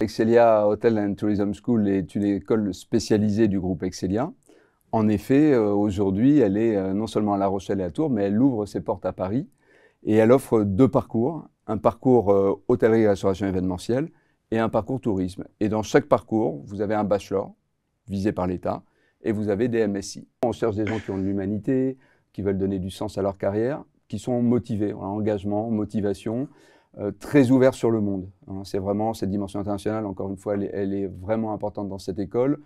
Excelia Hotel and Tourism School est une école spécialisée du groupe Excelia. En effet, aujourd'hui, elle est non seulement à La Rochelle et à Tours, mais elle ouvre ses portes à Paris et elle offre deux parcours, un parcours hôtellerie, restauration événementielle et un parcours tourisme. Et dans chaque parcours, vous avez un bachelor visé par l'État et vous avez des MSI. On cherche des gens qui ont de l'humanité, qui veulent donner du sens à leur carrière, qui sont motivés, engagement, motivation, très ouverts sur le monde. C'est vraiment cette dimension internationale, encore une fois, elle est vraiment importante dans cette école.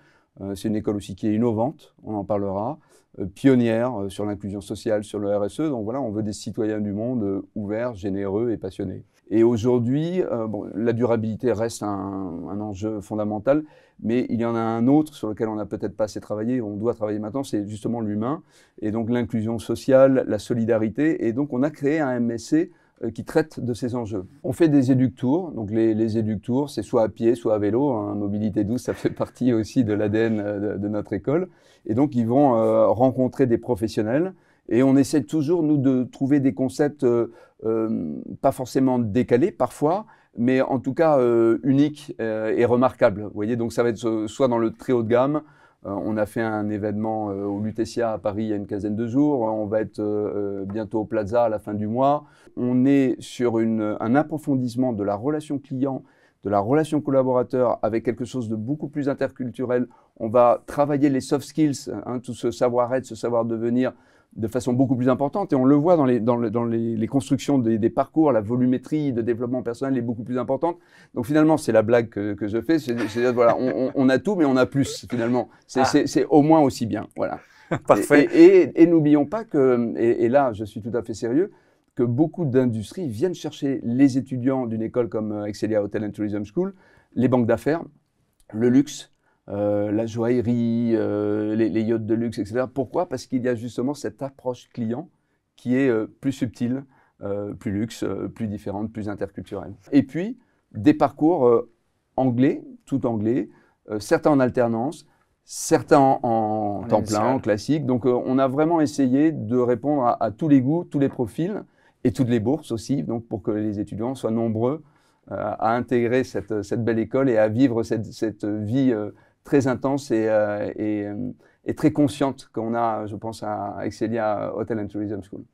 C'est une école aussi qui est innovante, on en parlera, pionnière sur l'inclusion sociale, sur le RSE. Donc voilà, on veut des citoyens du monde ouverts, généreux et passionnés. Et aujourd'hui, bon, la durabilité reste un enjeu fondamental, mais il y en a un autre sur lequel on n'a peut-être pas assez travaillé, on doit travailler maintenant, c'est justement l'humain, et donc l'inclusion sociale, la solidarité. Et donc on a créé un MSC qui traite de ces enjeux. On fait des éduc-tours, donc les éduc-tours, c'est soit à pied, soit à vélo, mobilité douce, ça fait partie aussi de l'ADN de notre école. Et donc ils vont rencontrer des professionnels et on essaie toujours, nous, de trouver des concepts pas forcément décalés parfois, mais en tout cas uniques et remarquables. Vous voyez, donc ça va être soit dans le très haut de gamme. On a fait un événement au Lutetia à Paris il y a une quinzaine de jours. On va être bientôt au Plaza à la fin du mois. On est sur un approfondissement de la relation client, de la relation collaborateur avec quelque chose de beaucoup plus interculturel. On va travailler les soft skills, tout ce savoir-être, ce savoir-devenir de façon beaucoup plus importante. Et on le voit dans les constructions des parcours, la volumétrie de développement personnel est beaucoup plus importante. Donc finalement, c'est la blague que je fais. C'est voilà, on a tout, mais on a plus finalement. C'est au moins aussi bien. Voilà. Parfait. Et n'oublions pas que, et là je suis tout à fait sérieux, que beaucoup d'industries viennent chercher les étudiants d'une école comme Excelia Hotel and Tourism School, les banques d'affaires, le luxe, la joaillerie, les yachts de luxe, etc. Pourquoi? Parce qu'il y a justement cette approche client qui est plus subtile, plus luxe, plus différente, plus interculturelle. Et puis, des parcours anglais, tout anglais, certains en alternance, certains en temps plein, en classique. Donc, on a vraiment essayé de répondre à tous les goûts, tous les profils et toutes les bourses aussi, donc pour que les étudiants soient nombreux à intégrer cette belle école et à vivre cette vie très intense et très consciente qu'on a, je pense, à Excelia Hotel and Tourism School.